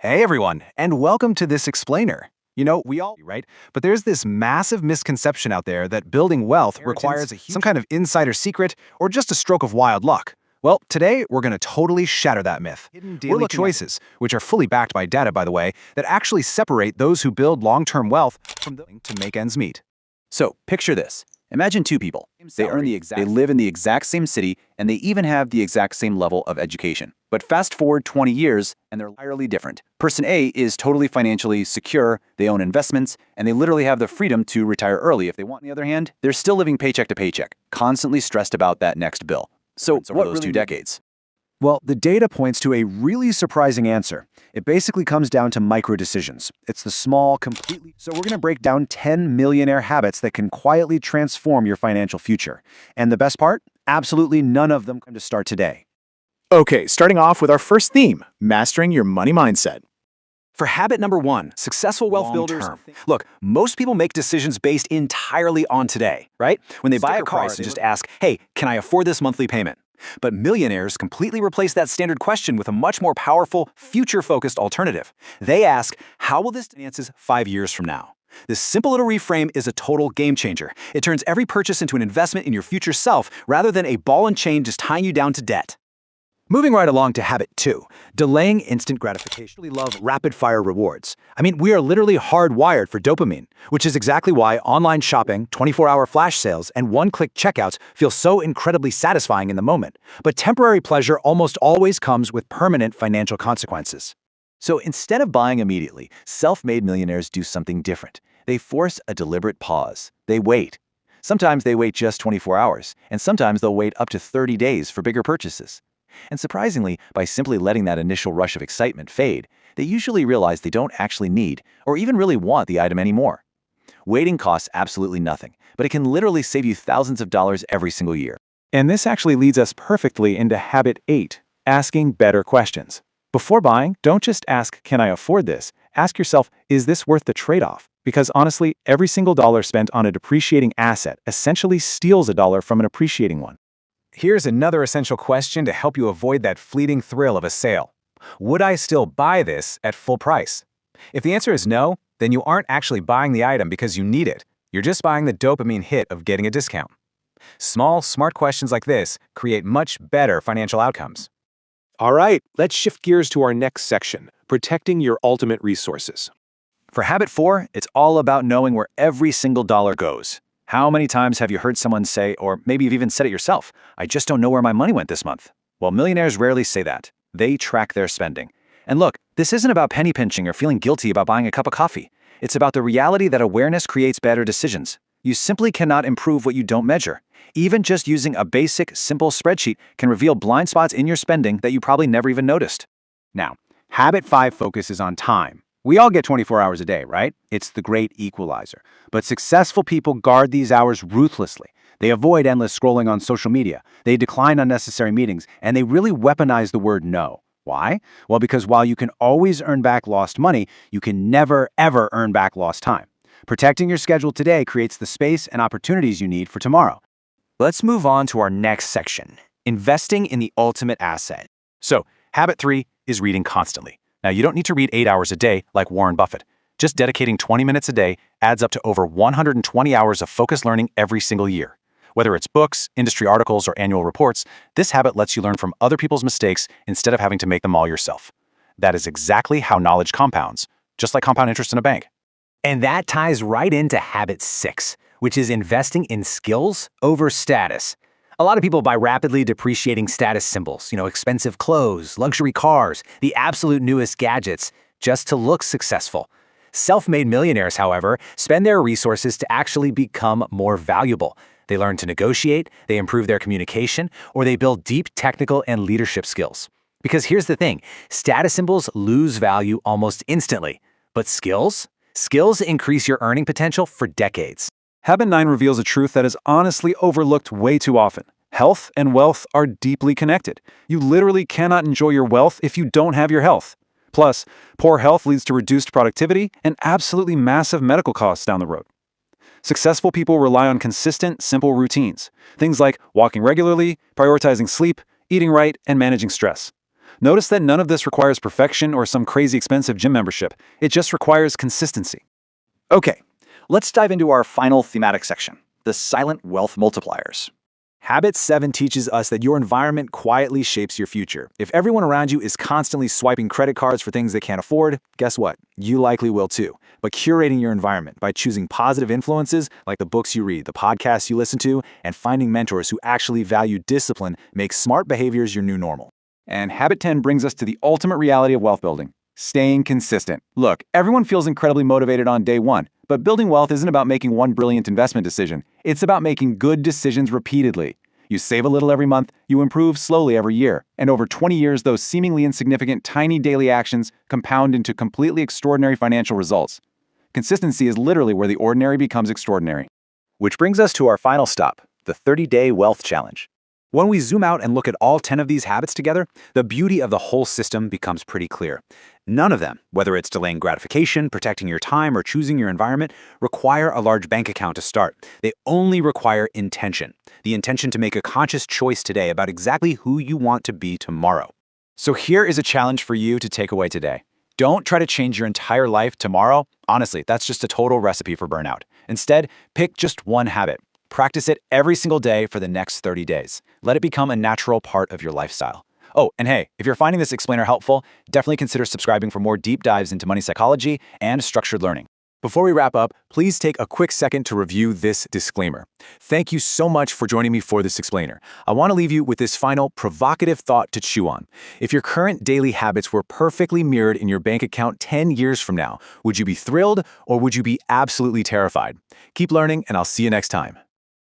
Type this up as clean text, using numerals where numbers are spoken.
Hey everyone, and welcome to this explainer. We all, right? But there's this massive misconception out there that building wealth requires some kind of insider secret or just a stroke of wild luck. Well, today we're going to totally shatter that myth. We're looking at choices, which are fully backed by data, by the way, that actually separate those who build long-term wealth from those to make ends meet. So, picture this. Imagine two people. They live in the exact same city, and they even have the exact same level of education. But fast forward 20 years, and they're entirely different. Person A is totally financially secure, they own investments, and they literally have the freedom to retire early if they want. On the other hand, they're still living paycheck to paycheck, constantly stressed about that next bill. So, what those 2 decades? Well, the data points to a really surprising answer. It basically comes down to micro decisions. It's the small, So we're going to break down 10 millionaire habits that can quietly transform your financial future. And the best part? Absolutely none of them come to start today. Okay, starting off with our first theme, mastering your money mindset. For habit number one, successful wealth builders. Look, most people make decisions based entirely on today, right? When they buy a car, they just ask, hey, can I afford this monthly payment? But millionaires completely replace that standard question with a much more powerful, future-focused alternative. They ask, how will this finances 5 years from now? This simple little reframe is a total game changer. It turns every purchase into an investment in your future self rather than a ball and chain just tying you down to debt. Moving right along to habit 2, delaying instant gratification. We love rapid-fire rewards. We are literally hardwired for dopamine, which is exactly why online shopping, 24-hour flash sales, and one-click checkouts feel so incredibly satisfying in the moment. But temporary pleasure almost always comes with permanent financial consequences. So instead of buying immediately, self-made millionaires do something different. They force a deliberate pause. They wait. Sometimes they wait just 24 hours, and sometimes they'll wait up to 30 days for bigger purchases. And surprisingly, by simply letting that initial rush of excitement fade, they usually realize they don't actually need or even really want the item anymore. Waiting costs absolutely nothing, but it can literally save you thousands of dollars every single year. And this actually leads us perfectly into habit 8, asking better questions. Before buying, don't just ask, can I afford this? Ask yourself, is this worth the trade-off? Because honestly, every single dollar spent on a depreciating asset essentially steals a dollar from an appreciating one. Here's another essential question to help you avoid that fleeting thrill of a sale. Would I still buy this at full price? If the answer is no, then you aren't actually buying the item because you need it. You're just buying the dopamine hit of getting a discount. Small, smart questions like this create much better financial outcomes. All right, let's shift gears to our next section, protecting your ultimate resources. For habit 4, it's all about knowing where every single dollar goes. How many times have you heard someone say, or maybe you've even said it yourself, I just don't know where my money went this month? Well, millionaires rarely say that. They track their spending. And look, this isn't about penny pinching or feeling guilty about buying a cup of coffee. It's about the reality that awareness creates better decisions. You simply cannot improve what you don't measure. Even just using a basic, simple spreadsheet can reveal blind spots in your spending that you probably never even noticed. Now, habit 5 focuses on time. We all get 24 hours a day, right? It's the great equalizer. But successful people guard these hours ruthlessly. They avoid endless scrolling on social media. They decline unnecessary meetings, and they really weaponize the word no. Why? Well, because while you can always earn back lost money, you can never, ever earn back lost time. Protecting your schedule today creates the space and opportunities you need for tomorrow. Let's move on to our next section, investing in the ultimate asset. So, habit 3 is reading constantly. Now, you don't need to read 8 hours a day like Warren Buffett. Just dedicating 20 minutes a day adds up to over 120 hours of focused learning every single year. Whether it's books, industry articles, or annual reports, this habit lets you learn from other people's mistakes instead of having to make them all yourself. That is exactly how knowledge compounds, just like compound interest in a bank. And that ties right into habit 6, which is investing in skills over status. A lot of people buy rapidly depreciating status symbols, expensive clothes, luxury cars, the absolute newest gadgets, just to look successful. Self-made millionaires, however, spend their resources to actually become more valuable. They learn to negotiate, they improve their communication, or they build deep technical and leadership skills. Because here's the thing, status symbols lose value almost instantly. But skills increase your earning potential for decades. Habit 9 reveals a truth that is honestly overlooked way too often. Health and wealth are deeply connected. You literally cannot enjoy your wealth if you don't have your health. Plus, poor health leads to reduced productivity and absolutely massive medical costs down the road. Successful people rely on consistent, simple routines. Things like walking regularly, prioritizing sleep, eating right, and managing stress. Notice that none of this requires perfection or some crazy expensive gym membership. It just requires consistency. Okay, let's dive into our final thematic section, the silent wealth multipliers. Habit 7 teaches us that your environment quietly shapes your future. If everyone around you is constantly swiping credit cards for things they can't afford, guess what? You likely will too. But curating your environment by choosing positive influences like the books you read, the podcasts you listen to, and finding mentors who actually value discipline makes smart behaviors your new normal. And habit 10 brings us to the ultimate reality of wealth building: staying consistent. Look, everyone feels incredibly motivated on day one, but building wealth isn't about making one brilliant investment decision. It's about making good decisions repeatedly. You save a little every month, you improve slowly every year, and over 20 years, those seemingly insignificant, tiny daily actions compound into completely extraordinary financial results. Consistency is literally where the ordinary becomes extraordinary. Which brings us to our final stop, the 30-day wealth challenge. When we zoom out and look at all 10 of these habits together, the beauty of the whole system becomes pretty clear. None of them, whether it's delaying gratification, protecting your time, or choosing your environment, require a large bank account to start. They only require intention, the intention to make a conscious choice today about exactly who you want to be tomorrow. So here is a challenge for you to take away today. Don't try to change your entire life tomorrow. Honestly, that's just a total recipe for burnout. Instead, pick just one habit. Practice it every single day for the next 30 days. Let it become a natural part of your lifestyle. Oh, and hey, if you're finding this explainer helpful, definitely consider subscribing for more deep dives into money psychology and structured learning. Before we wrap up, please take a quick second to review this disclaimer. Thank you so much for joining me for this explainer. I want to leave you with this final provocative thought to chew on. If your current daily habits were perfectly mirrored in your bank account 10 years from now, would you be thrilled or would you be absolutely terrified? Keep learning, and I'll see you next time.